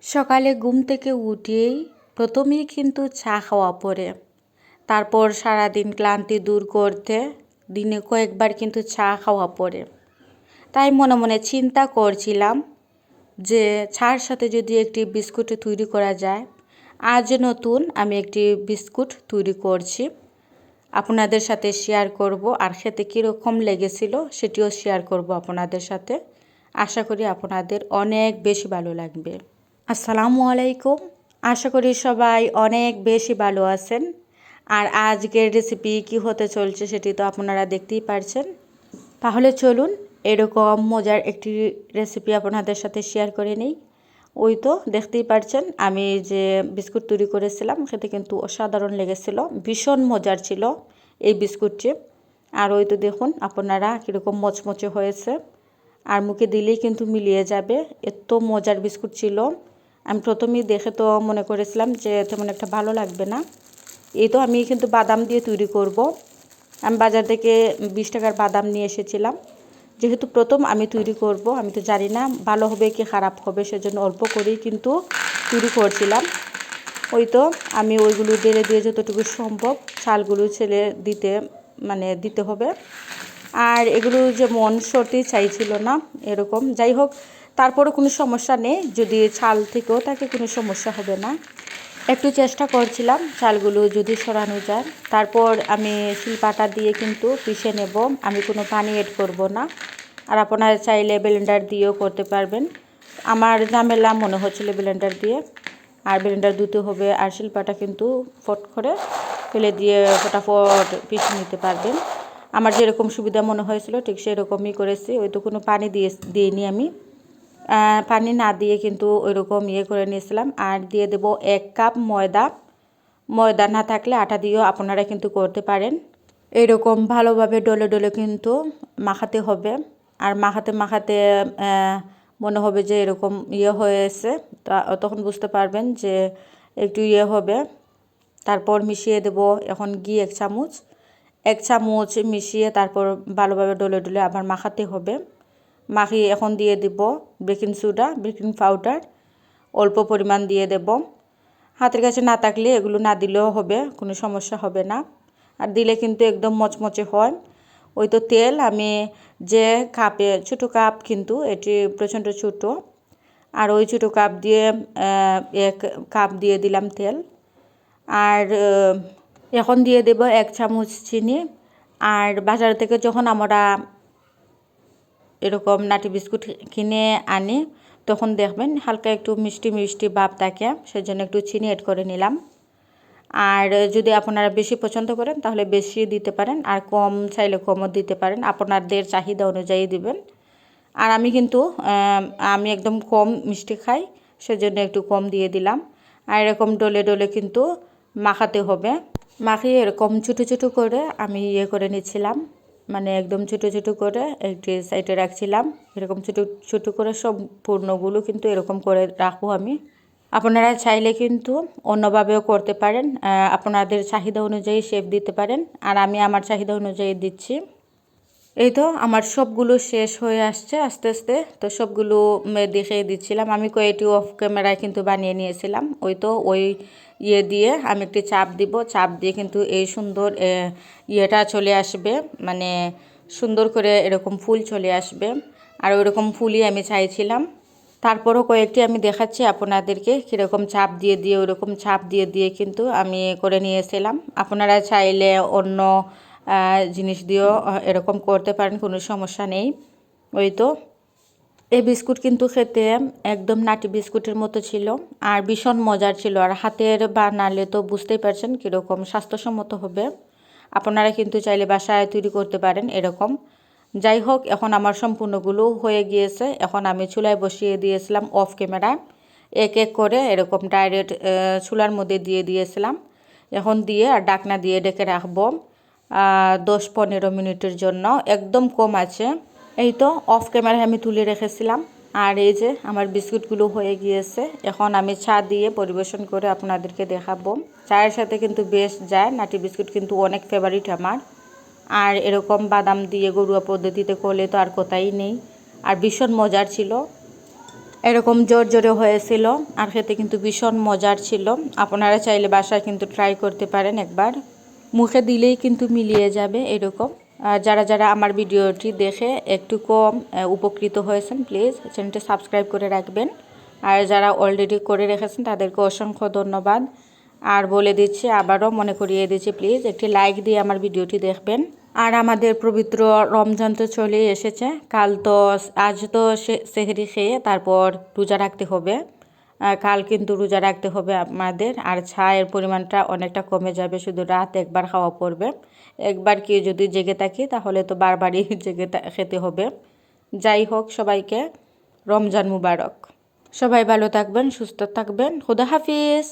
সকালে ঘুম থেকে উঠেই প্রথমেই কিন্তু চা খাওয়া পড়ে। তারপর সারাদিন ক্লান্তি দূর করতে দিনে কয়েকবার কিন্তু চা খাওয়া পড়ে। তাই মনে মনে চিন্তা করছিলাম যে চার সাথে যদি একটি বিস্কুট তৈরি করা যায়। আজ নতুন আমি একটি বিস্কুট তৈরি করছি, আপনাদের সাথে শেয়ার করব, আর খেতে কীরকম লেগেছিল সেটিও শেয়ার করব আপনাদের সাথে। আশা করি আপনাদের অনেক বেশি ভালো লাগবে। আসসালামু আলাইকুম, আশা করি সবাই অনেক বেশি ভালো আছেন। আর আজকের রেসিপি কি হতে চলছে সেটি তো আপনারা দেখতেই পারছেন। তাহলে চলুন এরকম মজার একটি রেসিপি আপনাদের সাথে শেয়ার করে নিই। ওই তো দেখতেই পারছেন আমি যে বিস্কুট তৈরি করেছিলাম খেতে কিন্তু অসাধারণ লেগেছিল, ভীষণ মজার ছিল এই বিস্কুটটি। আর ওই তো দেখুন আপনারা কীরকম মচমচে হয়েছে, আর মুখে দিলেই কিন্তু মিলিয়ে যাবে, এত মজার বিস্কুট ছিল। আমি প্রথমেই দেখে তো মনে করেছিলাম যে তেমন একটা ভালো লাগবে না। এই তো আমি কিন্তু বাদাম দিয়ে তৈরি করব। আমি বাজার থেকে 20 টাকার বাদাম নিয়ে এসেছিলাম। যেহেতু প্রথম আমি তৈরি করব, আমি তো জানি না ভালো হবে কি খারাপ হবে, সেজন্য অল্প করেই কিন্তু তৈরি করছিলাম। ওই তো আমি ওইগুলো ঢেলে দিয়ে যতটুকু সম্ভব চালগুলো দিতে হবে। আর এগুলো যেমন সরতে চাইছিল না এরকম, যাই হোক তারপরও কোনো সমস্যা নেই, যদি চাল থেকেও তাকে কোনো সমস্যা হবে না। একটু চেষ্টা করছিলাম চালগুলো যদি সরানো যায়। তারপর আমি শিলপাটা দিয়ে কিন্তু পিষে নেব, আমি কোনো পানি এড করব না। আর আপনারা চাইলে ব্লেন্ডার দিয়েও করতে পারবেন। আমার ঝামেলা মনে হচ্ছিল ব্লেন্ডার দিয়ে, আর ব্লেন্ডার দিতে হবে, আর শিলপাটা কিন্তু ফট করে ফেলে দিয়ে ফটাফট পিষে নিতে পারবেন। আমার যেরকম সুবিধা মনে হয়েছিল ঠিক সেরকমই করেছি। ওই তো কোনো পানি দিইনি আমি, পানি না দিয়ে কিন্তু ওইরকম করে নিয়েছিলাম। আর দিয়ে দেব 1 কাপ ময়দা। ময়দা না থাকলে আটা দিয়েও আপনারা কিন্তু করতে পারেন। এরকম ভালোভাবে ডলে ডলে কিন্তু মাখাতে হবে। আর মাখাতে মাখাতে মনে হবে যে এরকম হয়েছে, তখন বুঝতে পারবেন যে একটু হবে। তারপর মিশিয়ে দেব এখন ঘি 1 চামচ মিশিয়ে তারপর ভালোভাবে ডলে ডলে আবার মাখাতে হবে। মাখিয়ে এখন দিয়ে দেব বেকিং সোডা, বেকিং পাউডার অল্প পরিমাণ দিয়ে দেব। হাতের কাছে না থাকলে এগুলো না দিলেও হবে, কোনো সমস্যা হবে না। আর দিলে কিন্তু একদম মচমচে হয়। ওই তো তেল আমি যে কাপে, ছোটো কাপ কিন্তু এটি প্রচণ্ড ছোটো, আর ওই ছোটো কাপ দিয়ে 1 কাপ দিয়ে দিলাম তেল। আর এখন দিয়ে দেব 1 চামচ চিনি। আর বাজার থেকে যখন আমরা এরকম নাটি বিস্কুট কিনে আনি তখন দেখবেন হালকা একটু মিষ্টি মিষ্টি ভাব থাকে, সেজন্য একটু চিনি এড করে নিলাম। আর যদি আপনারা বেশি পছন্দ করেন তাহলে বেশি দিতে পারেন, আর কম চাইলে কমও দিতে পারেন, আপনাদের চাহিদা অনুযায়ী দিবেন। আর আমি একদম কম মিষ্টি খাই, সেজন্য একটু কম দিয়ে দিলাম। আর এরকম ডলে ডলে কিন্তু মাখাতে হবে। মাখিয়ে এরকম ছোটো ছোটো করে আমি করে নিচ্ছিলাম, মানে একদম ছোটো ছোটো করে একটি সাইডে রাখছিলাম। এরকম ছোটো ছোটো করে সম্পূর্ণগুলো কিন্তু এরকম করে রাখবো আমি। আপনারা চাইলে কিন্তু অন্যভাবেও করতে পারেন, আপনাদের চাহিদা অনুযায়ী শেপ দিতে পারেন। আর আমি আমার চাহিদা অনুযায়ী দিচ্ছি। এই তো আমার সবগুলো শেষ হয়ে আসছে আস্তে আস্তে, তো সবগুলো দেখিয়ে দিচ্ছিলাম। আমি কয়েকটি অফ ক্যামেরায় কিন্তু বানিয়ে নিয়েছিলাম। ওই তো ওই দিয়ে আমি একটি চাপ দিব, চাপ দিয়ে কিন্তু এই সুন্দর চলে আসবে, মানে সুন্দর করে এরকম ফুল চলে আসবে। আর ওইরকম ফুলই আমি চাইছিলাম। তারপরও কয়েকটি আমি দেখাচ্ছি আপনাদেরকে কীরকম চাপ দিয়ে দিয়ে ওইরকম চাপ দিয়ে দিয়ে কিন্তু আমি করে নিয়েছিলাম। আপনারা চাইলে অন্য জিনিস দিয়েও এরকম করতে পারেন, কোনো সমস্যা নেই। ওই তো এই বিস্কুট কিন্তু খেতে একদম নাটি বিস্কুটের মতো ছিল, আর ভীষণ মজার ছিল। আর হাতের বানালে তো বুঝতেই পারছেন কীরকম স্বাস্থ্যসম্মত হবে। আপনারা কিন্তু চাইলে বাসায় তৈরি করতে পারেন এরকম। যাই হোক এখন আমার সম্পূর্ণগুলো হয়ে গিয়েছে। এখন আমি চুলায় বসিয়ে দিয়েছিলাম অফ ক্যামেরা, এক এক করে এরকম ডাইরেক্ট চুলার মধ্যে দিয়ে দিয়েছিলাম। এখন দিয়ে আর ঢাকনা দিয়ে ডেকে রাখবো 10-15 মিনিটের জন্য, একদম কম আছে। এই তো অফ ক্যামেরায় আমি তুলে রেখেছিলাম। আর এই যে আমার বিস্কুটগুলো হয়ে গিয়েছে। এখন আমি চা দিয়ে পরিবেশন করে আপনাদেরকে দেখাবো। চায়ের সাথে কিন্তু বেশ যায়, নাটি বিস্কুট কিন্তু অনেক ফেভারিট আমার। আর এরকম বাদাম দিয়ে ঘরোয়া পদ্ধতিতে করলে তো আর কথাই নেই, আর ভীষণ মজার ছিল। এরকম জোরে হয়েছিল আর খেতে কিন্তু ভীষণ মজার ছিল। আপনারা চাইলে বাসায় কিন্তু ট্রাই করতে পারেন একবার, মুখে দিলেই কিন্তু মিলিয়ে যাবে এরকম। আর যারা যারা আমার ভিডিওটি দেখে একটু কম উপকৃত হয়েছেন প্লিজ চ্যানেলটি সাবস্ক্রাইব করে রাখবেন, আর যারা অলরেডি করে রেখেছেন তাদেরকে অসংখ্য ধন্যবাদ। আর বলে দিচ্ছি, আবারও মনে করিয়ে দিচ্ছি, প্লিজ একটি লাইক দিয়ে আমার ভিডিওটি দেখবেন। আর আমাদের পবিত্র রমজান তো চলেই এসেছে, আজ তো সেহরি খেয়ে তারপর রোজা রাখতে হবে। কাল কিন্তু রোজা রাখতে হবে আমাদের। আর ছায়ের পরিমাণটা অনেকটা কমে যাবে, শুধু রাত একবার খাওয়া পড়বে। একবার কি যদি জেগে থাকি তাহলে তো বারবারই জেগে খেতে হবে। যাই হোক, সবাইকে রমজান মুবারক। সবাই ভালো থাকবেন, সুস্থ থাকবেন। খুদা হাফিজ।